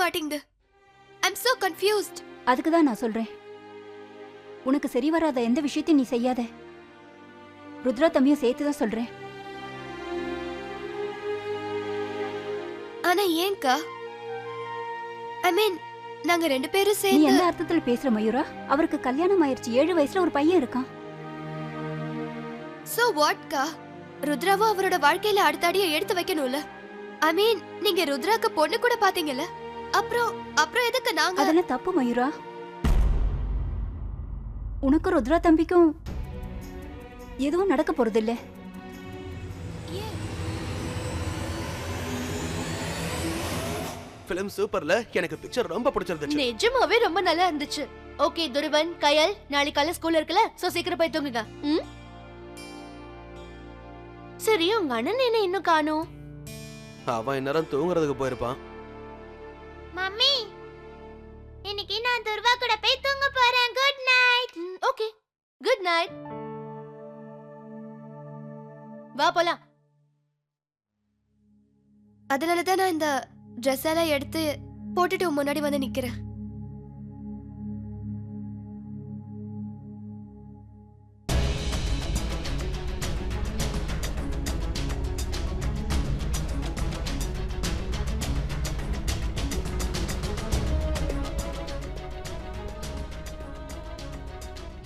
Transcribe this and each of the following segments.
மாட்டேங்குது. I'm so confused. அதுக்கு தான் நான் சொல்றேன், உனக்கு சரி வராத எந்த விஷயத்தையும் நீ செய்யாத. ருத்ரா தம்பியும் சேர்த்து தான் சொல்றேன். ஆனா ஏன்க்கா? I mean, நாங்க 2 பேரும் நீ சேர்ந்து எந்த அர்த்தத்துல பேசுற மயூரா? அவருக்கு கல்யாணம் ஆயிருச்சு, 7 வயசுல ஒரு பையன் இருக்கான். So what கா? ருத்ராவும் அவரோட வாழ்க்கையில அடுத்த அடியை எடுத்து வைக்கணும்ல. I mean, நீங்க ருத்ராக்கு பொண்ணு கூட பாத்தீங்கல்ல? அப்புறம் எதுக்கு நாங்க? அதெல்லாம் தப்பு மயூரா. உனக்கும் ருத்ரா தம்பிக்கும் எதுவும் நடக்க போறதில்ல. ஃபிலிம் சூப்பர்ல, எனக்கு பிக்சர் ரொம்ப பிடிச்சிருந்துச்சு. நிஜமாவே ரொம்ப நல்லா இருந்துச்சு. ஓகே துருவன், கயல், நாளைக்கு காலை ஸ்கூல் இருக்குல, சோ சீக்கிரம் போய் தூங்குங்க. சரி, உங்க அண்ணன் என்ன இன்னும் காணோம்? அவன் இந்நேரம் தூங்குறதுக்கு போயிருப்பான். மம்மி, இன்னைக்கு நான் துர்வா கூட போய் தூங்க போறேன். Good night. Okay, good night. வா போலாம். அதனால தான் நான் இந்த ட்ரெஸ் எல்லாம் எடுத்து போட்டுட்டு முன்னாடி வந்து நிக்கிறேன்.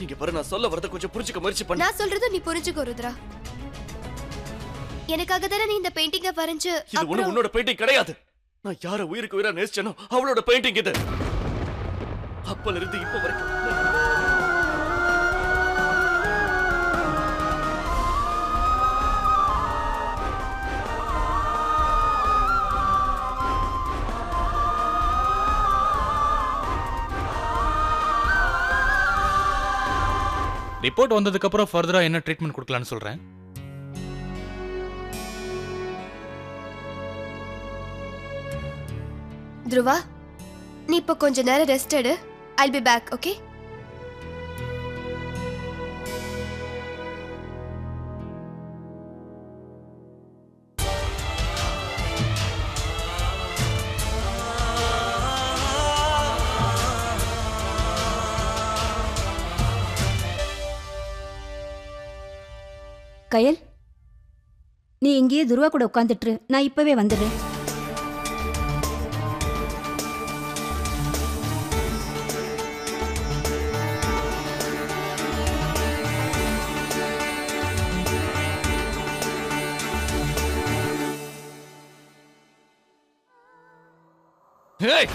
இங்க பாரு, நான் சொல்ல வரத கொஞ்சம் புரிஞ்சுக்க முயற்சி பண்ணு. நான் சொல்றது நீ புரிஞ்சுக்கோ ருத்ரா. எனக்காக தானே நீ இந்த பெயிண்டிங்க வரைஞ்சு. இது உன்னோட பெயிண்டிங் கிடையாது. நான் யார உயிருக்கு உயிரா நேசிச்சேனோ அவளோட பெயிண்டிங் இது. அப்பல இருந்து இப்ப வரைக்கும் ரிப்போர்ட் வந்ததுக்கு அப்புறம் ஃபர்தரா என்ன ட்ரீட்மெண்ட் கொடுக்கலாம்னு சொல்றேன். துருவா, நீ இப்ப கொஞ்ச நேரம் ரெஸ்ட் எடு. I'll be back, okay? கயல், நீ இங்கேயே துருவா கூட உட்காந்துட்டு, நான் இப்பவே வந்துடுறேன். Hey!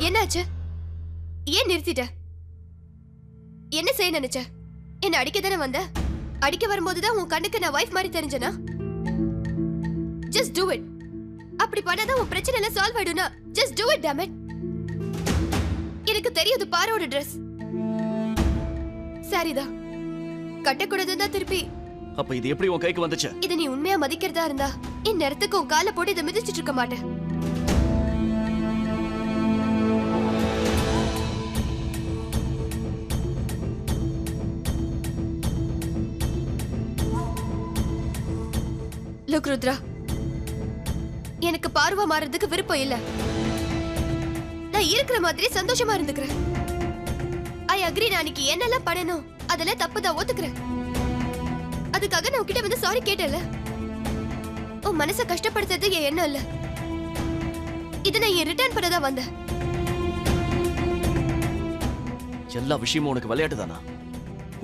என்னாச்சு? ஏன் நிறுத்திட்ட? என்ன செய்ய நினைச்ச? என்ன அடிக்க தானே வந்த? அடிக்க வரும்போதுதான் உன் கண்ணுக்கு நான் வைஃப் மாதிரி தெரிஞ்சனா? Just do it. அப்படி பண்ணாதான் உன் பிரச்சனை எல்லாம் solve ஆயிடும்னா just do it, damn it. எனக்கு தெரியுது பாரோட ட்ரெஸ் சாரிதான் கட்டக்கூடாதுன்னு தான் திருப்பி. அப்ப இது எப்படி உன் கைக்கு வந்துச்சு? இதை நீ உண்மையா மதிக்கிறதா இருந்தா இந்நேரத்துக்கு உன் காலை போட்டு இதை மிதிச்சிட்டு இருக்க மாட்டேன். Look ருத்ரா, எனக்கு பார்வா மாறதுக்கு விருப்பம் இல்ல. நான் இருக்கிற மாதிரி சந்தோஷமா இருந்துக்கிறேன். I agree. நான் அன்னைக்கு என்னெல்லாம் பண்ணணும் அதெல்லாம் தப்புதான், ஒத்துக்கிறேன். அதுக்காக நான் உன்கிட்ட வந்து சாரி கேட்டேன்ல. உன் மனசை கஷ்டப்படுத்துறது என் எண்ணம் இல்ல. இதை நான் ரிட்டர்ன் பண்ணதான் வந்தேன். எல்லா விஷயமும் உனக்கு விளையாட்டு தானா?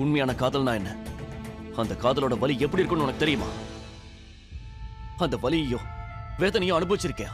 உண்மையான காதல்னா என்ன? அந்த காதலோட வலி எப்படி இருக்குன்னு உனக்கு தெரியுமா? அந்த வலியையும் வேதனையும் அனுபவிச்சிருக்கியா?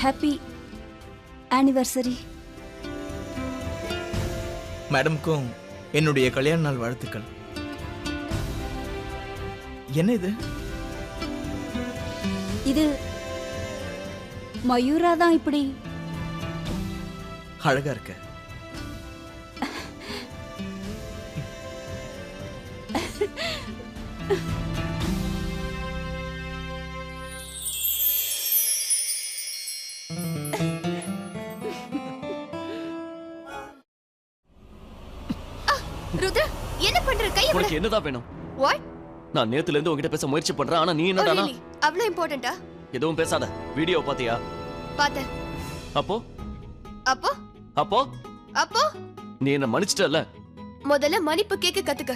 Happy anniversary. மேடம்க்கும் என்னுடைய கல்யாண நாள் வாழ்த்துக்கள். என்ன இது? இது மயூரா தான் இப்படி அழகா இருக்க. ருத்ரா என்ன பண்ற? கைய விடு. உனக்கு என்னதான் வேணும்? வாட்? நான் நேத்துல இருந்து உன்கிட்ட பேச முயற்சி பண்றேன், ஆனா நீ என்னடானா அவ்ளோ இம்பார்ட்டன்ட்டா? எதுவும் பேசாத. வீடியோ பாத்தியா? பார்த்தேன். அப்போ அப்போ அப்போ அப்போ நீ என்ன மன்னிச்சிட்டல? முதல்ல மன்னிப்பு கேட்க கத்துக்க.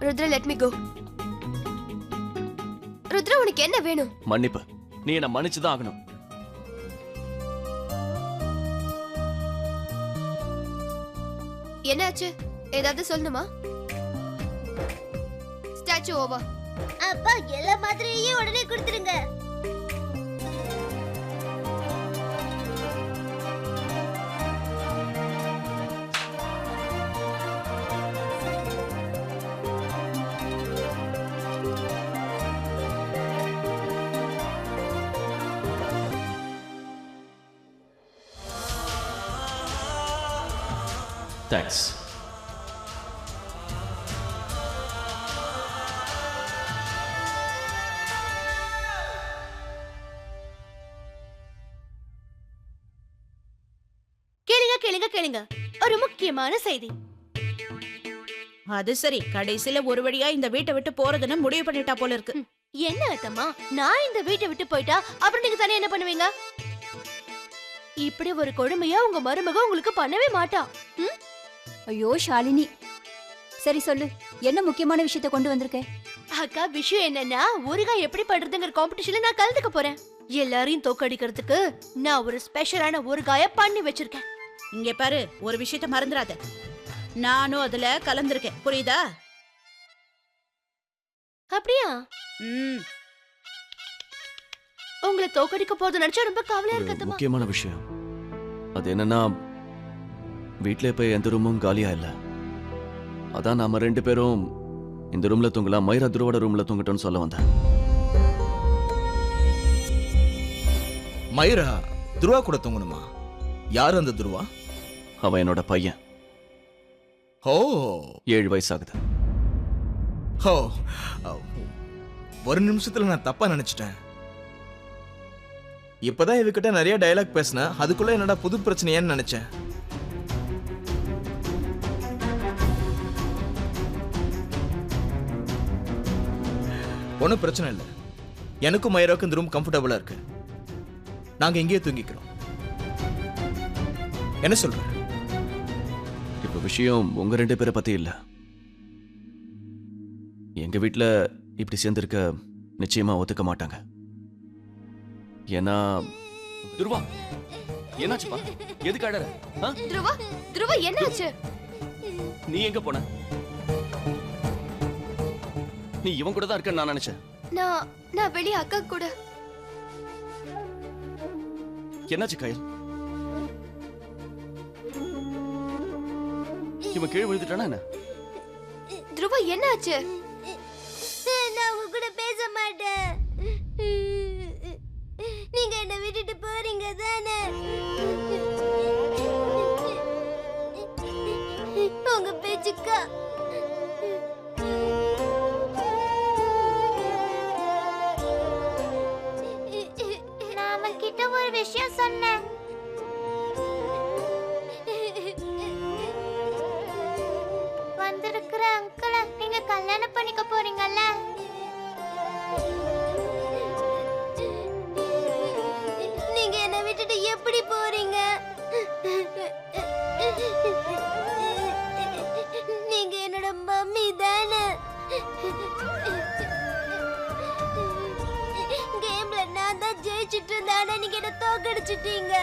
Rudra let me go. Rudra உனக்கு என்ன வேணும்? மன்னிப்பு. நீ என்ன மன்னிச்சுதான் ஆகணும். என்னாச்சு? ஏதாவது சொல்லணுமா? Statue over. அப்பா எல்லா மாதிரியே உடனே கொடுத்துருங்க. தேங்க்ஸ். கேளுங்க கேளுங்க கேளுங்க, ஒரு முக்கியமான செய்தி. அது சரி, கடைசியில ஒரு வழியா இந்த வீட்டை விட்டு போறதுன்னு முடிவு பண்ணிட்டா போல இருக்கு. என்ன அத்தம்மா, நான் இந்த வீட்டை விட்டு போயிட்டா அப்புறம் நீங்க தானே என்ன பண்ணுவீங்க? இப்படி ஒரு கொடுமையா உங்க மருமக உங்களுக்கு பண்ணவே மாட்டா. ஐயோ ஷாலினி, சரி சொல்லு, என்ன முக்கியமான விஷயத்தை கொண்டு வந்திருக்க? அக்கா, விஷயம் என்னன்னா, ஊறுகாய் எப்படி பண்றதுங்கிற காம்படிஷன்ல நான் கலந்துக்க போறேன். எல்லாரையும் தோக்கடிக்கிறதுக்கு நான் ஒரு ஸ்பெஷலான ஊறுகாய பண்ணி வச்சிருக்கேன். இங்க பாரு, ஒரு விஷயத்த மறந்துடாத, நானும் அதுல கலந்திருக்கேன், புரியுதா? அப்படியா? உங்களை தோக்கடிக்க போறது நினைச்சா ரொம்ப கவலையா ஒரு இருக்கத்தம்மா. முக்கியமான விஷயம். அது என்னன்னா, வீட்ல இப்ப எந்த ரூமும் காலியா இல்ல. அதான் நாம 2 பேரும் இந்த ரூம்ல தூங்கலாம், மைரா துருவோட ரூம்ல தூங்கட்டோம்னு சொல்ல வந்தேன். மயூரா துருவா கூட தூங்கணுமா? யார் அந்த துருவா? அவன் என்னோட பையன். ஓ 7 வயசாகுது. ஓ, ஒரு நிமிஷத்துல நான் தப்பா நினைச்சிட்டேன். இப்பதான் இவகிட்ட நிறைய டயலாக் பேசினேன், அதுக்குள்ள என்னடா புது பிரச்சனையான்னு நினைச்சேன். ஒன்றும் பிரச்சனை இல்லை, எனக்கும் மயூராவுக்கும் இந்த ரூம் கம்ஃபர்டபுளா இருக்கு. நாங்க இங்கேயே தூங்கிக்கிறோம். என்ன சொல்ற? இப்ப விஷயம் உங்க 2 பேரை பத்தி இல்ல. எங்க வீட்ல இப்படி சேர்ந்திருக்க நிச்சயமா ஒத்துக்க மாட்டாங்க. ஏன்னா துருவா, என்னாச்சுப்பா? எதுக்கு அழற? துருவா, துருவா என்னாச்சு? நீ எங்க போன? நீ இவன் கூட தான் இருக்கன்னு நான் நினைச்சேன். நான் வெளிய அக்கா கூட. என்னாச்சு கயல்? இவன் கீழே விழுந்துட்டானா என்ன? துருவா என்னாச்சு? நான் உங்க கூட பேச மாட்டேன். நீங்க என்ன விட்டுட்டு போறீங்க தானே? உங்க பேச்சுக்கா நாம கிட்ட ஒரு விஷயம் சொன்னேன். வந்திருக்கிற அங்கிளை நீங்க கல்யாணம் பண்ணிக்க போறீங்கல்ல? நீங்க என்ன விட்டுட்டு எப்படி போறீங்க? நீங்க என்னோட மம்மி தானே? கேம்ல நான் தான் ஜெயிச்சிட்டு இருந்தேன், ஆனா நீங்க என்ன தோக்கடிச்சிட்டீங்க.